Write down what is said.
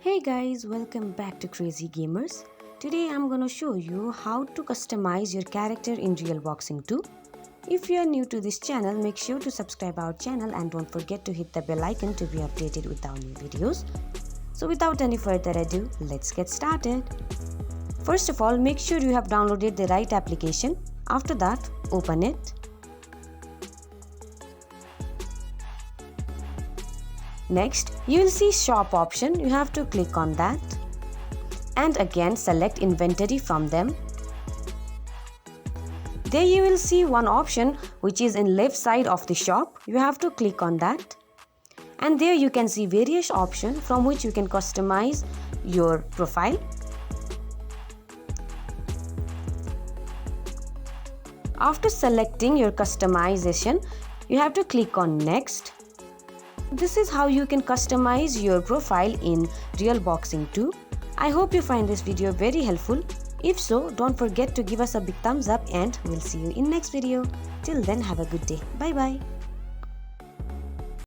Hey guys, welcome back to Crazy Gamers. Today I'm gonna show you how to customize your character in Realboxing 2. If you are new to this channel, make sure to subscribe our channel and don't forget to hit the bell icon to be updated with our new videos. So without any further ado, let's get started. First of all, make sure you have downloaded the right application. After that, open it. Next, you will see shop option. You have to click on that and again select inventory from them. There you will see one option which is in left side of the shop. You have to click on that and there you can see various options from which you can customize your profile. After selecting your customization, you have to click on next. This is how you can customize your profile in Realboxing 2. I hope you find this video very helpful. If so, don't forget to give us a big thumbs up and we'll see you in next video. Till then, have a good day. Bye bye.